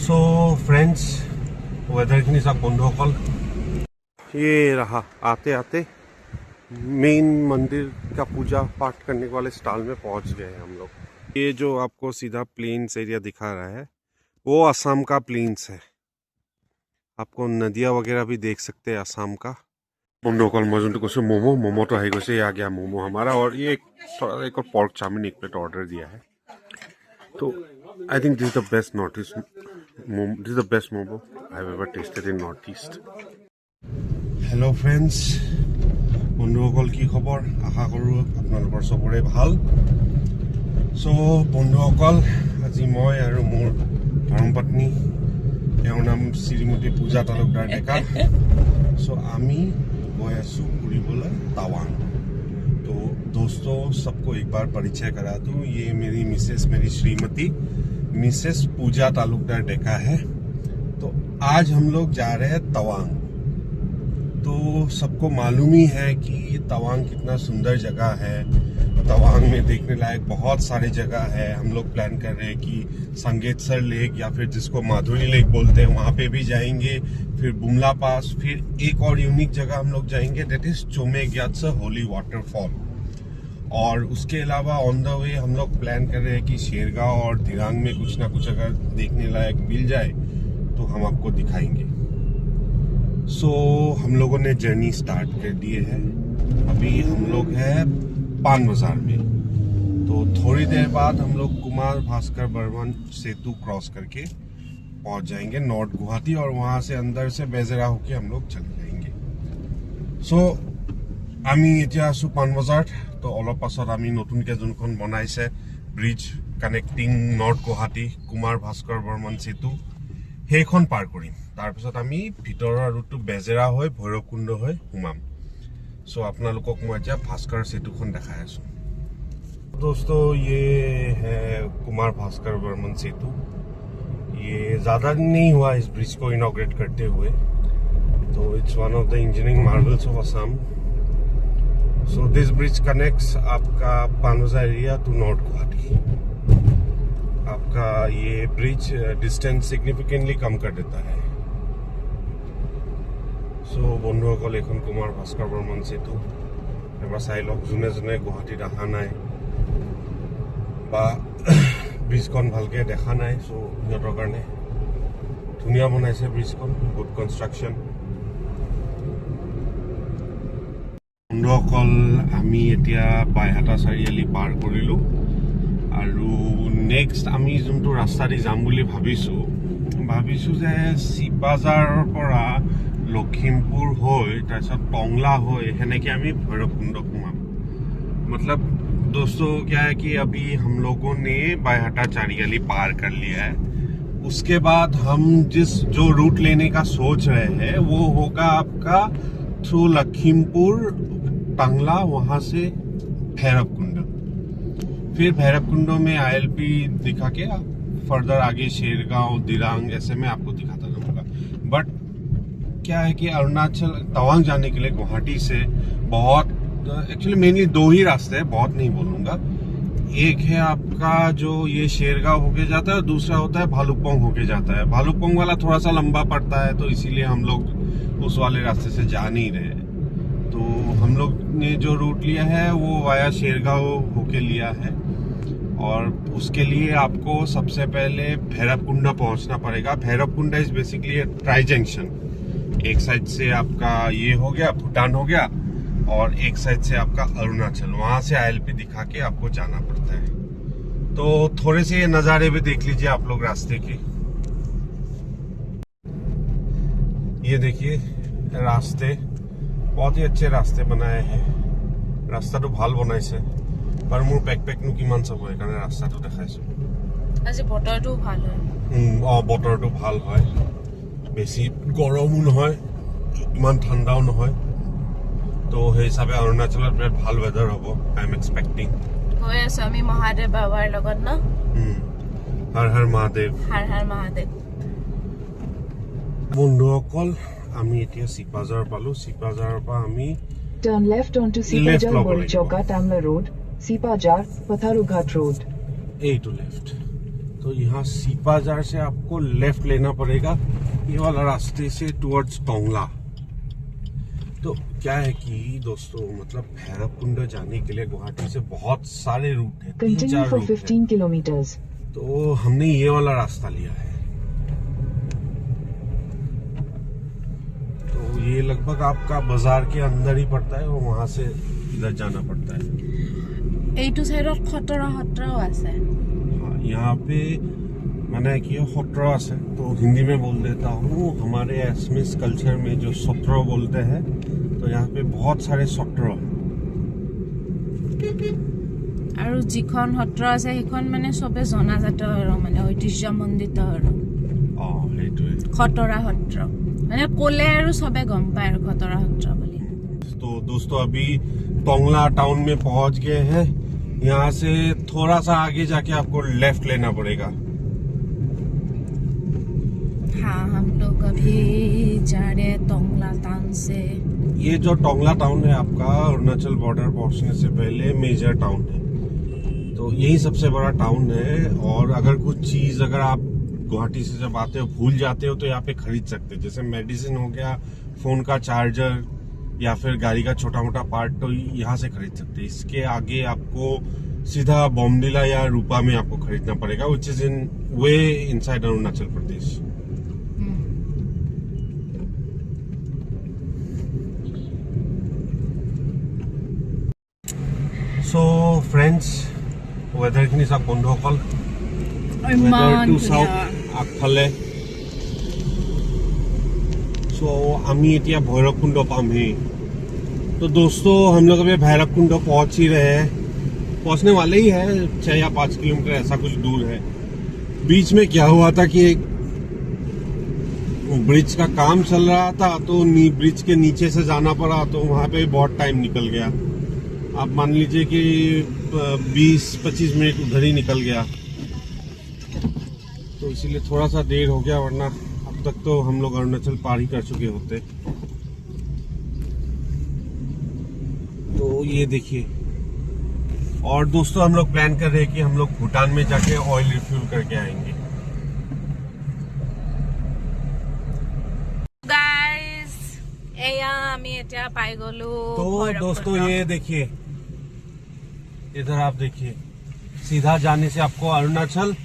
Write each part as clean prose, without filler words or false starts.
So friends weather खिनि सब बंधुসকল ये रहा आते आते मेन मंदिर का पूजा पाठ करने वाले स्टॉल में पहुंच गए हम लोग। ये जो आपको सीधा प्लेन्स एरिया दिखा रहा है वो असम का प्लेन्स है। आपको नदियाँ वगैरह भी देख सकते हैं असम का। बंधुসকল मैं जो कैसे मोमो तो आई गई आ गया मोमो हमारा, और ये थोड़ा एक और पोर्क चाउमीन एक प्लेट ऑर्डर दिया है। तो I think this is the best north east this is the best momo I have ever tasted in north east. Hello friends, बंधुসকল কি খবৰ? আশা কৰোঁ আপোনালোকৰ সবৰে ভাল। সো বন্ধুসকল আজি মই আৰু মোৰ ধৰ্মপত্নী, তেওঁৰ নাম শ্ৰীমতী পূজা তালুকদাৰ ডেকা। सो आमी गए आसो फुरिबोले तावांग। तो दोस्तों सबको एक बार परिचय करा दूं, ये मेरी मिसेस, मेरी श्रीमती मिसेस पूजा तालुकदार डेका है। तो आज हम लोग जा रहे हैं तवांग। तो सबको मालूम ही है कि तवांग कितना सुंदर जगह है। तवांग में देखने लायक बहुत सारे जगह है। हम लोग प्लान कर रहे हैं कि संगेतसर लेक या फिर जिसको माधुरी लेक बोलते हैं वहाँ पे भी जाएंगे, फिर बुमला पास, फिर एक और यूनिक जगह हम लोग जाएंगे दैट इज चोमेग्यात्सा होली वाटरफॉल। और उसके अलावा ऑन द वे हम लोग प्लान कर रहे हैं कि शेरगांव और दिरांग में कुछ ना कुछ अगर देखने लायक मिल जाए तो हम आपको दिखाएंगे। सो हम लोगों ने जर्नी स्टार्ट कर दिए है। अभी हम लोग हैं पान बाजार में। तो थोड़ी देर बाद हम लोग कुमार भास्कर बर्मन सेतु क्रॉस करके पहुंच जाएंगे नॉर्थ गुवाहाटी, और वहां से अंदर से बेजेरा होके हम लोग चले जाएंगे। सो आमी एतिया आसो पान बाजार। तो अलप पाছত आमी नतुनके जोनखन बनाइছে ब्रिज कानेक्टिंग नॉर्थ गुवाहाटी कुमार भास्कर बर्मन सेतु সেইখন পাৰ কৰিম। তাৰপিছত আমি ভিতৰৰ ৰুটটো বেজেৰা হৈ ভৈৰৱকুণ্ড হৈ সোমাম। सो আপোনালোকক মই এতিয়া भास्कर सेतुখন দেখাই আছো। दोस्तों ये है कुमार भास्कर बर्मन सेतु। ये ज़्यादा नहीं हुआ इस ब्रिज को इनॉग्रेट करते हुए। तो it's one of the engineering marvels of Assam. So this bridge connects आपका Panbazar area to north Guwahati. आपका ये ब्रिज डिस्टेंस सिग्निफिकेंटली कम कर देता है। सो बंधुসকল এখন कुमार भास्कर बर्मन सेतु এবাৰ চাই লওক। যোনে যোনে গুৱাহাটীত অহা নাই বা ব্ৰিজখন ভালকে দেখা নাই, সো সিহঁতৰ কাৰণে ধুনীয়া বনাইছে ব্ৰিজখন, গুড কনষ্ট্ৰাকশ্যন। বন্ধুসকল আমি এতিয়া বাইহাটা চাৰিআলি পাৰ কৰিলোঁ, আৰু নেক্সট আমি যোনটো ৰাস্তা দি যাম বুলি ভাবিছোঁ যে শিৱবাজাৰৰ পৰা লখিমপুৰ হৈ তাৰপিছত টংলা হৈ সেনেকে আমি ভৈৰৱকুণ্ড সোমাম। मतलब दोस्तों क्या है कि अभी हम लोगों ने बायहाटा चारियाली पार कर लिया है। उसके बाद हम जो रूट लेने का सोच रहे हैं वो होगा आपका थ्रू लखीमपुर टंगला, वहां से भैरवकुंड, फिर भैरवकुंड में आईएलपी दिखा के फर्दर आगे शेरगांव दिरांग ऐसे में आपको दिखाता रहूंगा। बट क्या है कि अरुणाचल तवांग जाने के लिए गुवाहाटी से बहुत एक्चुअली मेनली दो ही रास्ते हैं, बहुत नहीं बोलूंगा। एक है आपका जो ये शेरगांव होके जाता है, और दूसरा होता है भालुकपोंग होके जाता है। भालुकपोंग वाला थोड़ा सा लंबा पड़ता है, तो इसीलिए हम लोग उस वाले रास्ते से जा नहीं रहे। तो हम लोग ने जो रूट लिया है वो वाया शेरगांव होके लिया है, और उसके लिए आपको सबसे पहले भैरवकुंड पहुंचना पड़ेगा। भैरवकुंड इज बेसिकली ट्राई जंक्शन। एक साइड से आपका ये हो गया भूटान हो गया, और एक साइड से आपका अरुणाचल, वहां से आईएलपी दिखा के आपको जाना पड़ता है। तो थोड़े से नज़ारे भी देख लीजिए आप लोग रास्ते के। ये देखिए रास्ते, बहुत ही अच्छे रास्ते बनाए हैं। रास्ता तो ভাল বনাইছে, पर मोर बेकपैकनो किमान सब হয় কাৰণে ৰাস্তাটো দেখাইছো। আজি বতৰটো ভাল হয়। বতৰটো ভাল হয়, বেছি গৰমও নহয় ইমান ঠাণ্ডাও নহয়। तो সেই হিচাপে অৰুণাচলত বিৰাট ভাল वेदर হ'ব आई एम एक्सपेक्टिंग। হৈ আছে আমি মহাদেৱ বাবাৰ লগত না। হৰ হৰ মহাদেৱ, হৰ হৰ মহাদেৱ। বন্ধুসকল আমি এতিয়া শিৱবাজাৰ পালো। শিৱবাজাৰৰ পৰা আমি Turn left onto Sipajar Borichoka Tamla Road, Sipajar, Patharughat Road. A to left. तो यहाँ सीपाजार से आपको लेफ्ट लेना पड़ेगा, ये वाला रास्ते से टुवर्ड्स टोंगला। तो क्या है कि दोस्तों मतलब भैरवकुंड जाने के लिए गुवाहाटी से बहुत सारे रूट है, 3-4 Continue for रूट है। 15 kilometers. तो हमने ये वाला रास्ता लिया है। तो ये लगभग आपका बाजार के अंदर ही पड़ता है और वहां से इधर जाना पड़ता है। এইটো সাইডত খতৰা সত্ৰও আছে। हाँ, यहाँ पे मैंने किया सत्रह से, तो हिंदी में बोल देता हूँ। हमारे एसमिस कल्चर में जो सत्रह बोलते हैं, तो यहाँ पे बहुत सारे सत्रह। আৰু যিখন সত্ৰ আছে সেইখন মানে সবে জনাজাত আৰু মানে ঐতিহ্যমণ্ডিত আৰু খতৰা সত্ৰ মানে ক'লে আৰু সবে গম পায় আৰু খতৰা সত্ৰ বুলি। तो दोस्तों अभी टोंगला टाउन में पहुंच गए हैं। यहाँ से थोड़ा सा आगे जाके आपको लेफ्ट लेना पड़ेगा। हाँ, हम लोग अभी जा रहे हैं टोंगला टाउन से। ये जो टोंगला टाउन है आपका अरुणाचल बॉर्डर पहुंचने से पहले मेजर टाउन है, तो यही सबसे बड़ा टाउन है। और अगर कुछ चीज अगर आप गुवाहाटी से जब आते हो भूल जाते हो तो यहाँ पे खरीद सकते हैं, जैसे मेडिसिन हो गया, फोन का चार्जर या फिर गाड़ी का छोटा मोटा पार्ट, तो यहाँ से खरीद सकते हैं। इसके आगे आपको सीधा बॉम्डिला या रूपा में आपको खरीदना पड़ेगा, which is in way inside Arunachal Pradesh. So friends, वेदरखिनि চাওক বন্ধুসকল, वेदरটো চাওক আগফালে। सो আমি এতিয়া ভৈৰৱকুণ্ড পামহি। तो दोस्तों हम लोग अभी भैरवकुंड पहुंच ही रहे हैं, पहुंचने वाले ही है, 6 या 5 किलोमीटर ऐसा कुछ दूर है। बीच में क्या हुआ था कि एक ब्रिज का काम चल रहा था, तो ब्रिज के नीचे से जाना पड़ा, तो वहां पे बहुत टाइम निकल गया। आप मान लीजिए कि 20-25 मिनट उधर ही निकल गया, तो इसीलिए थोड़ा सा देर हो गया, वरना अब तक तो हम लोग अरुणाचल पार ही कर चुके होते। तो ये देखिए। और दोस्तों हम लोग प्लान कर रहे हैं कि हम लोग भूटान में जाके ऑयल रिफ्यूल करके आएंगे। गाइस, एया আমি এতিয়া পাই গলো। तो दोस्तों ये देखिए, इधर आप देखिए, सीधा जाने से आपको अरुणाचल,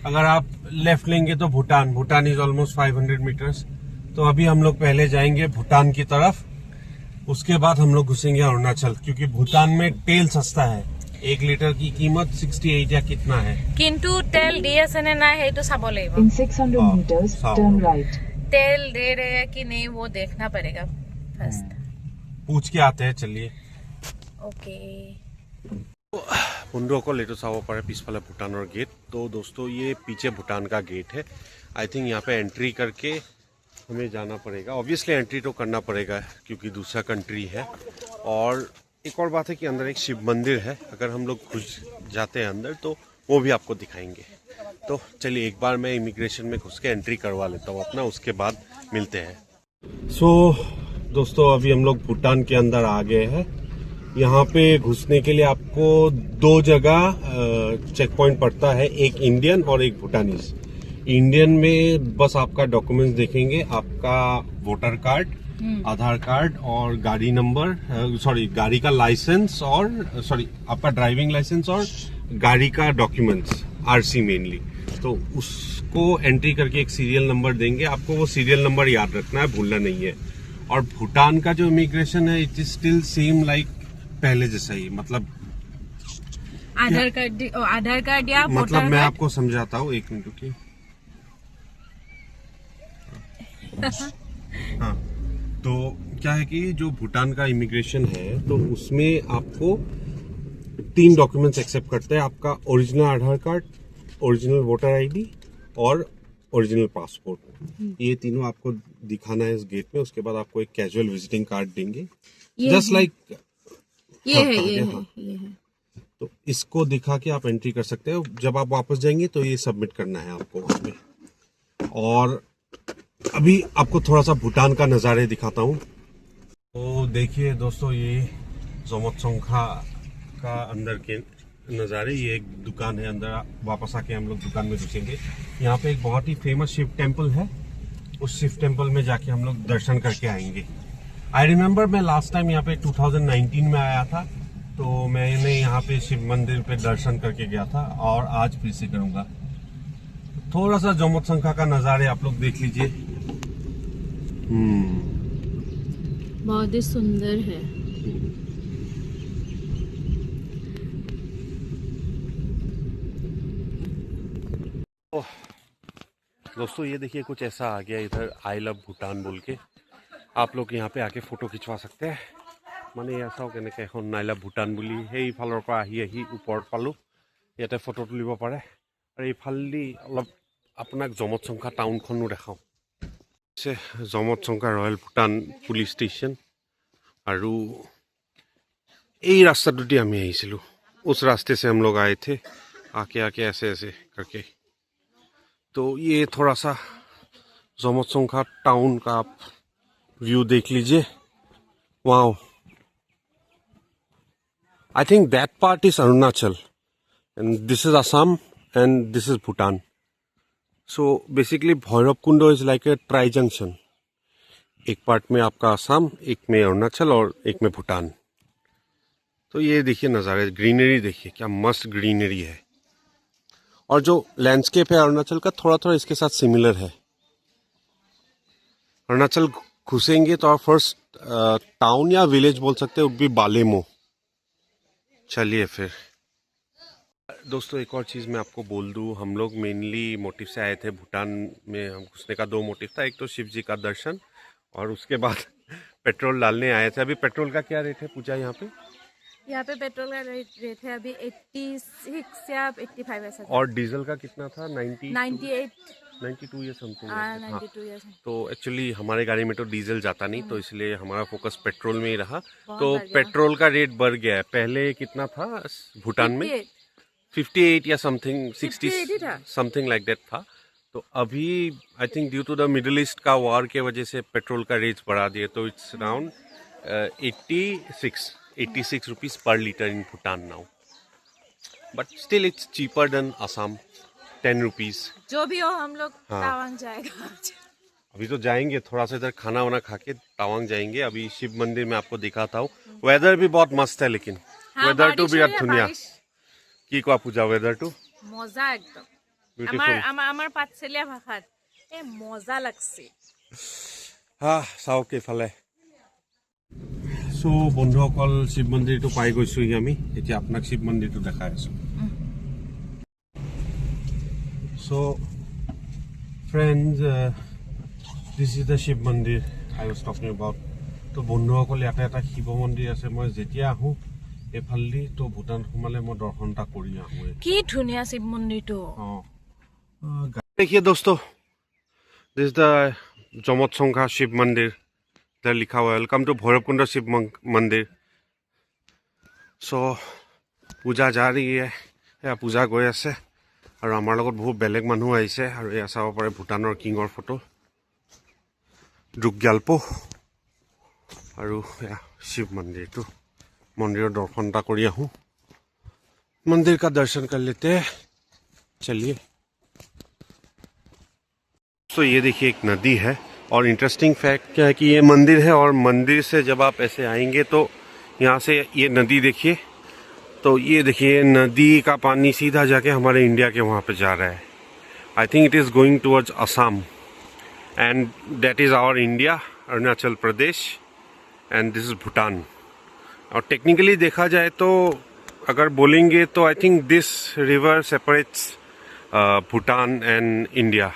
अगर आप लेफ्ट लेंगे तो Bhutan. Bhutan is almost 500 meters. तो अभी हम लोग पहले जाएंगे भूटान की तरफ, उसके बाद हम लोग घुसेंगे अरुणाचल, क्योंकि भूटान में तेल सस्ता है। 1 लीटर की कीमत 68 या कितना है, কিন্তু তেল দি আছে নে নাই সেইটো চাব লাগিব। In 600 meters, turn right. तेल दे रहे हैं कि नहीं वो देखना पड़ेगा फर्स्ट। पूछ के आते हैं, चलिए। ओके। বন্ধুসকল এইটো চাব পাৰে পিছফালে ভূটানৰ गेट। तो दोस्तों ये पीछे भूटान का गेट है। आई थिंक यहाँ पे एंट्री करके हमें जाना पड़ेगा। ऑब्वियसली एंट्री तो करना पड़ेगा क्योंकि दूसरा कंट्री है। और एक और बात है कि अंदर एक शिव मंदिर है, अगर हम लोग घुस जाते हैं अंदर तो वो भी आपको दिखाएंगे। तो चलिए एक बार मैं इमिग्रेशन में घुस के एंट्री करवा लेता हूँ अपना, उसके बाद मिलते हैं। सो दोस्तों अभी हम लोग भूटान के अंदर आ गए हैं। यहाँ पे घुसने के लिए आपको 2 जगह चेक पॉइंट पड़ता है, एक इंडियन और एक भूटानीज। इंडियन में बस आपका डॉक्यूमेंट्स देखेंगे, आपका वोटर कार्ड, आधार कार्ड और गाड़ी नंबर, गाड़ी का लाइसेंस, और आपका ड्राइविंग लाइसेंस और गाड़ी का डॉक्यूमेंट्स, आरसी मेनली। तो उसको एंट्री करके एक सीरियल नंबर देंगे, आपको वो सीरियल नंबर याद रखना है, भूलना नहीं है। और भूटान का जो इमिग्रेशन है it is still same like पहले जैसा ही, मतलब आधार कार्ड या मतलब मैं आपको समझाता हूँ, 1 मिनट रुकिए। हाँ, तो क्या है कि जो भूटान का इमिग्रेशन है तो उसमें आपको 3 डॉक्यूमेंट्स एक्सेप्ट करते हैं, आपका ओरिजिनल आधार कार्ड, ओरिजिनल वोटर आईडी और ओरिजिनल पासपोर्ट। ये तीनों आपको दिखाना है इस गेट में। उसके बाद आपको एक कैजुअल विजिटिंग कार्ड देंगे, जस्ट लाइक ये है। तो इसको दिखा के आप एंट्री कर सकते हो। जब आप वापस जाएंगे तो ये सबमिट करना है आपको वहाँ पे। और अभी आपको थोड़ा सा भूटान का नज़ारे दिखाता हूँ। तो देखिए दोस्तों, ये जोमोत्सोंखा का अंदर के नज़ारे। ये एक दुकान है, अंदर वापस आके हम लोग दुकान में घुसेंगे। यहाँ पे एक बहुत ही फेमस शिव टेम्पल है, उस शिव टेम्पल में जाके हम लोग दर्शन करके आएंगे। आई रिमेम्बर मैं लास्ट टाइम यहाँ पे 2019 में आया था, तो मैंने यहाँ पे शिव मंदिर पे दर्शन करके गया था और आज फिर से करूँगा। थोड़ा सा जोमोत्संखा का नज़ारे आप लोग देख लीजिए। बहुत ही सुंदर है। दोस्तों ये देखिए कुछ ऐसा आ गया इधर, आई लव भूटान बोल के। आप लोग यहाँ पे आके फोटो खिंचवा सकते हैं। মানে চাও কেনেকৈ এখন নাইলা ভূটান বুলি সেইফালৰ পৰা আহি আহি ওপৰত পালোঁ। ইয়াতে ফটো তুলিব পাৰে। আৰু এইফালেদি অলপ আপোনাক জমৎসংখা টাউনখনো দেখাওঁ। জমৎসংখা ৰয়েল ভূটান পুলিচ ষ্টেচন। আৰু এই ৰাস্তাটোদি আমি আহিছিলোঁ। उस रास्ते से हम लोग आए थे, आके आके ऐसे ऐसे करके। तो ये थोड़ा सा जोमोत्संखा टाउन का आप व्यू देख लीजिए। Wow, I think that part is Arunachal and this is Assam and this is Bhutan. So basically Bhairav Kundo is like a tri-junction. एक पार्ट में आपका असम, एक में अरुणाचल और एक में भूटान। तो ये देखिए नज़ारे, ग्रीनरी देखिए, क्या मस्त ग्रीनरी है। और जो लैंडस्केप है अरुणाचल का थोड़ा थोड़ा इसके साथ सिमिलर है। अरुणाचल घुसेंगे तो आप फर्स्ट टाउन या विलेज बोल सकते हैं, वो भी बालेमो। चलिए फिर दोस्तों एक और चीज़ मैं आपको बोल दूं, हम लोग मेनली मोटिव से आए थे भूटान में। हम घुसने का दो मोटिव था, एक तो शिव जी का दर्शन और उसके बाद पेट्रोल डालने आए थे। अभी पेट्रोल का क्या रेट है पूजा यहाँ पे? यहाँ पे पेट्रोल का रेट है अभी 86 या 85 ऐसा। और डीजल का कितना था? 92 या समथिंग। 92 या तो एक्चुअली हमारे गाड़ी में तो डीजल जाता नहीं, तो इसलिए हमारा फोकस पेट्रोल में ही रहा। तो पेट्रोल का रेट बढ़ गया है। पहले कितना था भूटान में? 58 या समथिंग, 60 समथिंग लाइक दैट था। तो अभी I think due to the Middle East का वॉर के वजह से पेट्रोल का रेट बढ़ा दिए, तो it's around 86 rupees per litre in Bhutan now. But still it's cheaper than Assam, 10 rupees. जो भी हो हम लोग तावांग जाएगा। अभी तो जाएंगे, थोड़ा सा इधर खाना वाना खा के तावांग जाएंगे। अभी शिव मंदिर में आपको दिखाता हूँ। वेदर भी बहुत मस्त है, लेकिन वेदर टू बिराट धुनिया। की कोआ पूजा वेदर टू मजा एकदम আমাৰ পাতচেলীয়া ভাষাত এই মজা লাগছে। চাওক এইফালে। সো বন্ধুসকল শিৱ মন্দিৰটো পাই গৈছোহি আমি। এতিয়া আপোনাক শিৱ মন্দিৰটো দেখাই আছো। So friends, this is the Shiva mandir I was talking about. তো বন্ধুসকল ইয়াতে এটা শিৱ মন্দিৰ আছে। মই যেতিয়া আহোঁ এইফালেদি তো ভূটান সোমালে মই দৰ্শন এটা কৰি আহোঁ। কি ধুনীয়া শিৱ মন্দিৰটো। देखिए दोस्तों, दिस द जोमोत्संखा शिव मंदिर। इधर लिखा हुआ है वेलकम टू भैरवकुंड शिव मंदिर। सो पूजा जा रही है, या पूजा गई আছে। और आमार लगत बहुत बेलेग मानुह आइছে। और एया चाब पारे भूटानर किंगर फोटो ड्रुकग्यालपो। और एया शिव मंदिर तो मंदिर दर्शन ता करी आहूँ। मंदिर का दर्शन कर लेते हैं, चलिए। तो ये देखिए एक नदी है। और इंटरेस्टिंग फैक्ट क्या है कि ये मंदिर है, और मंदिर से जब आप ऐसे आएंगे तो यहाँ से ये नदी देखिए। तो ये देखिए नदी का पानी सीधा जाके हमारे इंडिया के वहाँ पे जा रहा है। I think it is going towards Assam and that is our India, Arunachal Pradesh, and this is Bhutan. और टेक्निकली देखा जाए तो अगर बोलेंगे तो I think this river separates Bhutan and India.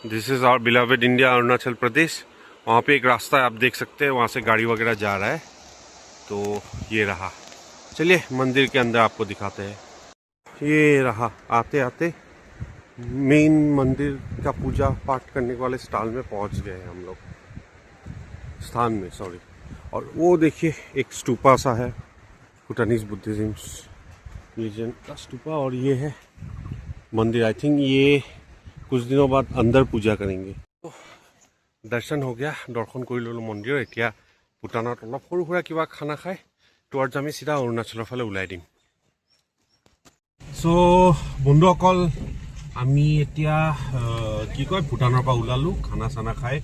This is our beloved India, Arunachal Pradesh. वहाँ पे एक रास्ता है, आप देख सकते हैं, वहाँ से गाड़ी वगैरह जा रहा है। तो ये रहा। चलिए मंदिर के अंदर आपको दिखाते हैं। ये रहा, आते आते मेन मंदिर का पूजा पाठ करने वाले स्टाल में पहुँच गए हम लोग, स्थान में, सॉरी। और वो देखिए एक स्तूपा सा है, भूटानीज बुद्धिज्म रिलीजन का स्तूपा। और ये है मंदिर। आई थिंक ये कुछ दिनों बाद अंदर पूजा करेंगे। तो दर्शन हो गया, दर्शन कर ललो मंदिर। एतिया भूटानत अलप सৰু সুৰা किबा खाना खाई टुवर्ड्स आमी सीधा अरुणाचल फाले उलाई दिम। সো বন্ধুসকল আমি এতিয়া কি কয় ভূটানৰ পৰা ওলালো খানা চানা খাই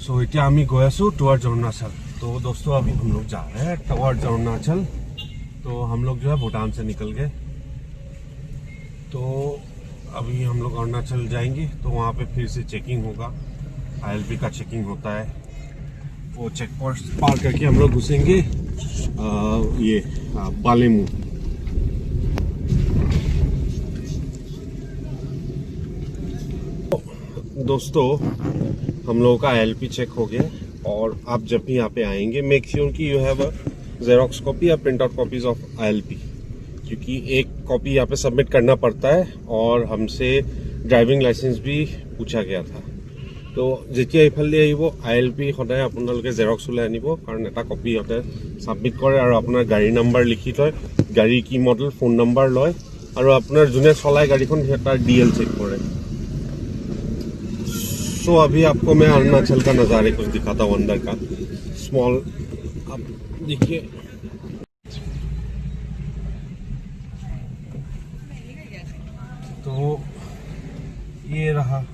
सो इतना हम गए टुवर्ड्स अरुणाचल तो दोस्तों अभी हम लोग जा रहे हैं टुवर्ड्स अरुणाचल तो हम लोग जो है भूटान से निकल गए तो अभी हम लोग अरुणाचल जाएंगे तो वहाँ पे फिर से चेकिंग होगा ILP का चेकिंग होता है वो चेक पोस्ट पार करके हम लोग घुसेंगे ये बालेमू दोस्तों हम लोगों का ILP चेक हो गया और आप जब भी यहाँ पे आएंगे मेक श्योर कि you have a xerox copy या print out copies of ILP क्योंकि एक कॉपी यहाँ पे सबमिट करना पड़ता है और हमसे ड्राइविंग लाइसेंस भी पूछा गया था तो যেতিয়া ইফালে আহিব ILP সদায় আপোনালোকে জেৰক্স ওলাই আনিব কাৰণ এটা কপি ইহঁতে সাবমিট কৰে আৰু আপোনাৰ গাড়ী নাম্বাৰ লিখি থয় গাড়ী কি মডেল ফোন নাম্বাৰ লয় আৰু আপোনাৰ যোনে চলায় গাড়ীখন তাৰ DL চেক কৰে तो अभी आपको मैं अरुणाचल का नज़ारे कुछ दिखाता हूँ अंदर का स्मॉल आप देखिए तो ये रहा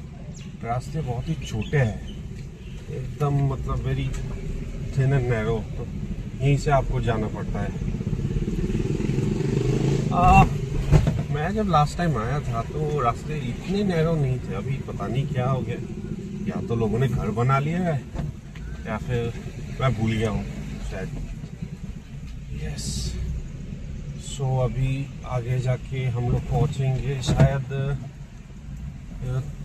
रास्ते बहुत ही छोटे हैं एकदम मतलब वेरी थिन एंड नैरो तो यहीं से आपको जाना पड़ता है मैं जब लास्ट टाइम आया था तो रास्ते इतने नैरो नहीं थे अभी पता नहीं क्या हो गया या तो लोगों ने घर बना लिया है या फिर मैं भूल गया हूँ शायद यस सो अभी आगे जाके हम लोग पहुँचेंगे शायद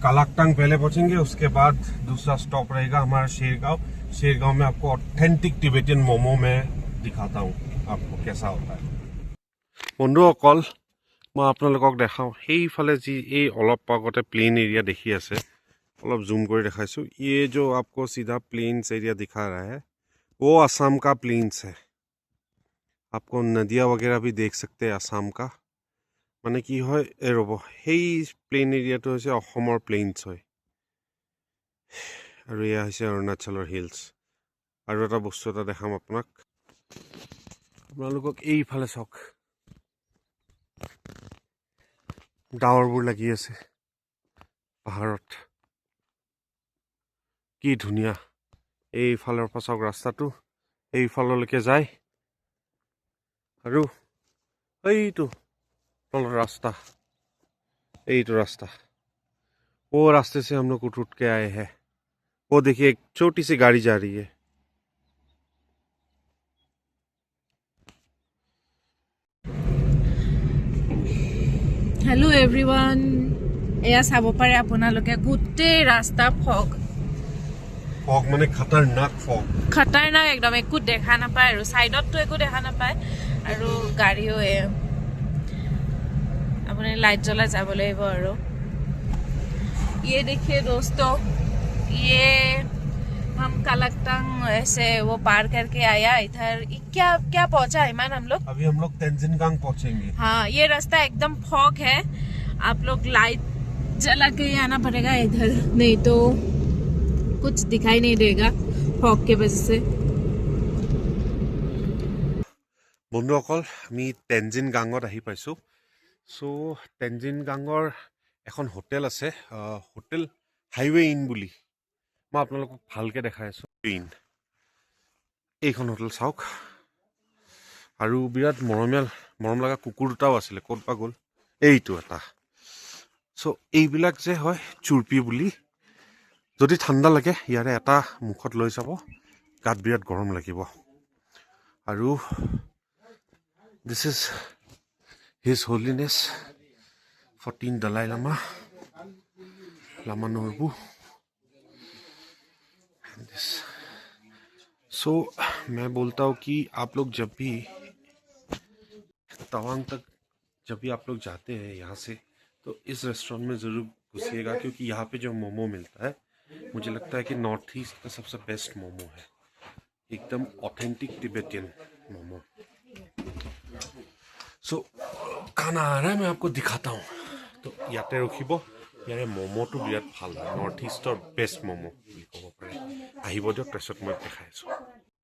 कालाकटांग पहले पहुँचेंगे उसके बाद दूसरा स्टॉप रहेगा हमारा शेरगांव में आपको ऑथेंटिक टिबेटियन मोमो मैं दिखाता हूँ आपको कैसा होता है বন্ধুসকল मैं আপোনালোকক দেখাওঁ সেইফালে जी এই অলপ আগতে প্লেন एरिया देखी আছে অলপ जूम कर दिखाइছো ये जो आपको सीधा प्लेन्स एरिया दिखा रहा है वो असम का प्लेन्स है आपको नदियाँ वगैरह भी देख सकते हैं असम का माने कि है रब সেই प्लेन एरियाটো হৈছে অসমৰ প্লেन्स হয় আৰু এয়া হৈছে অৰুণাচলৰ হিলছ আৰু এটা বস্তু এটা দেখাম আপোনালোকক এইফালে চাওক ডাৱৰবোৰ লাগি আছে পাহাৰত কি ধুনীয়া এইফালৰ পৰা চাওক ৰাস্তাটো এইফাললৈকে যায় আৰু এইটো तल रास्ता यही तो रास्ता वो रास्ते से हम लोग उठ के आए हैं वो देखिए एक छोटी सी गाड़ी जा रही है हेलो एवरीवन एया चाब पारे आपनालोके गोटे रास्ता फग फग माने खतरनाक एकदम एकु देखा ना पाए और साइडत तो एकु देखा ना पाए और गाड़ियो अपने लाइट जला जाब লাগিব আৰু ये देखिए दोस्तों ये हम कालाकटांग ऐसे वो पार करके आया इधर क्या क्या पहुंचा ईमान हम लोग अभी हम लोग तेंजिनगांग पहुंचेंगे हाँ ये रास्ता एकदम फॉग है आप लोग लाइट जला के आना पड़ेगा इधर नहीं तो कुछ दिखाई नहीं देगा फॉग के वजह से বন্ধুসকল আমি তেঞ্জিনগাঙত আহি পাইছো सो तेंजिनगांगर এখন হোটেল আছে হোটেল হাইৱে ইন বুলি মই আপোনালোকক ভালকে দেখাই আছো ইন এইখন হোটেল চাওক আৰু বিৰাট মৰম লগা কুকুৰ দুটাও আছিলে ক'ত পা গ'ল এইটো এটা সো এইবিলাক যে হয় চুৰপি বুলি যদি ঠাণ্ডা লাগে ইয়াৰে এটা মুখত লৈ যাব গাত বিৰাট গৰম লাগিব আৰু this is His Holiness 14 Dalai Lama Norbu सो मैं बोलता हूँ कि आप लोग जब भी तवांग तक जब भी आप लोग जाते हैं यहाँ से तो इस रेस्टोरेंट में ज़रूर घुसिएगा क्योंकि यहाँ पे जो मोमो मिलता है मुझे लगता है कि नॉर्थ ईस्ट का सबसे बेस्ट मोमो है एकदम ऑथेंटिक टिबेटियन मोमो सो खाना आ रहा है मैं आपको दिखाता हूँ तो याते रखिब यारे मोमो तो बिराट ভাল नॉर्थ ईस्टर बेस्ट मोमो বুলি ক'ব পাৰে আহিব দিয়ক তাৰপিছত মই দেখাই আছোঁ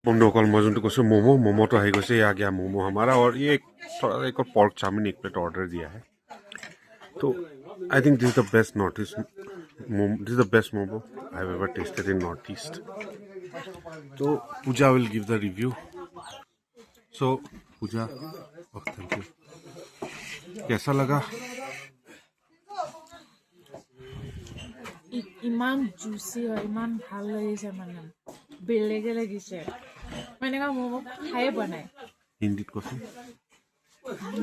बंधुসকল मैं जो कैसे मोमो तो गई आ गया मोमो हमारा और ये थोड़ा एक पर्क चाउमिन एक प्लेट ऑर्डर दिया है तो I think this is the best north east this is the best momo I have ever tasted in north east तो Pooja will give the review so Pooja thank you कैसा लगा ইমান জুচি হয় ইমান ভাল লাগিছে মানে বেলেগে লাগিছে মানে মোমো খাই বনাই हिंदी क्वेश्चन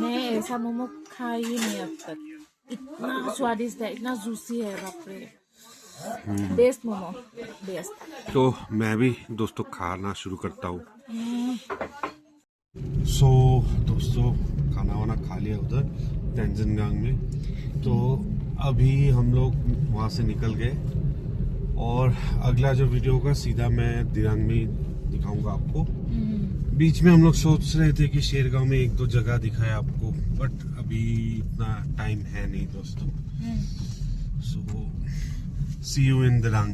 मैं ऐसा मोमो खाई ही नहीं अब तक इतना स्वादिष्ट है इतना जूसी है बाप रे बेस्ट मोमो बेस्ट तो मैं भी दोस्तों खाना शुरू करता हूँ सो दोस्तों खाना वाना खा लिया उधर तेंजिनगांग में तो अभी हम लोग वहाँ से निकल गए और अगला जो वीडियो होगा सीधा मैं दिरांग में दिखाऊंगा आपको बीच में हम लोग सोच रहे थे कि शेरगांव में एक दो जगह दिखाए आपको बट अभी इतना टाइम है नहीं दोस्तों so see you in Dirang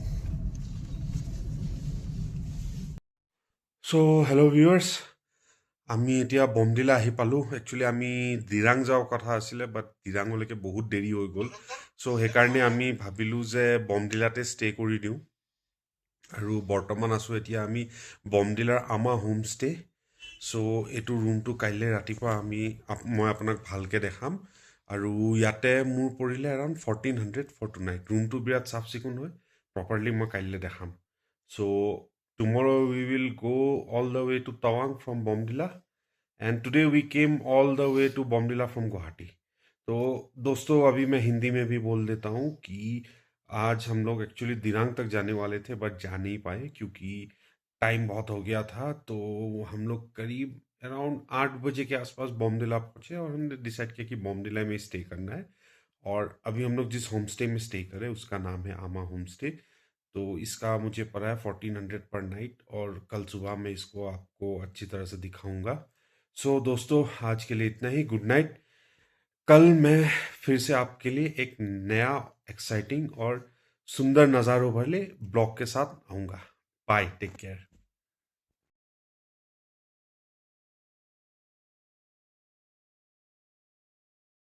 so hello viewers আমি এতিয়া বমডিলা আহি পালোঁ একচুৱেলি আমি দিৰাং যাওঁ কথা আছিলে বাট দিৰাঙলৈকে বহুত দেৰি হৈ গ'ল চ' সেইকাৰণে আমি ভাবিলোঁ যে বমডিলাতে ষ্টে কৰি দিওঁ আৰু বৰ্তমান আছোঁ এতিয়া আমি বমডিলাৰ আমা হোম ষ্টে চ' এইটো ৰুমটো কাইলৈ ৰাতিপুৱা মই আপোনাক ভালকৈ দেখাম আৰু ইয়াতে মোৰ পৰিলে এৰাউণ্ড 1400 ফৰ টু নাইট ৰুমটো বিৰাট চাফ চিকুণ হয় প্ৰপাৰলি মই কাইলৈ দেখাম চ' tomorrow we will go all the way to Tawang from Bomdila and today we came all the way to Bomdila from Guwahati तो दोस्तों अभी मैं हिंदी में भी बोल देता हूँ कि आज हम लोग एक्चुअली दिरांग तक जाने वाले थे बट जा नहीं पाए क्योंकि टाइम बहुत हो गया था तो हम लोग करीब अराउंड 8 बजे के आसपास बॉम्बडिला पहुँचे और हमने डिसाइड किया कि बॉम्बडिला में स्टे करना है और अभी हम लोग जिस होम स्टे में स्टे करें उसका नाम है आमा होम स्टे तो इसका मुझे पड़ा है 1400 पर नाइट और कल सुबह मैं इसको आपको अच्छी तरह से दिखाऊंगा सो दोस्तों आज के लिए इतना ही गुड नाइट कल मैं फिर से आपके लिए एक नया एक्साइटिंग और सुंदर नज़ारों वाले ब्लॉग के साथ आऊँगा बाय टेक केयर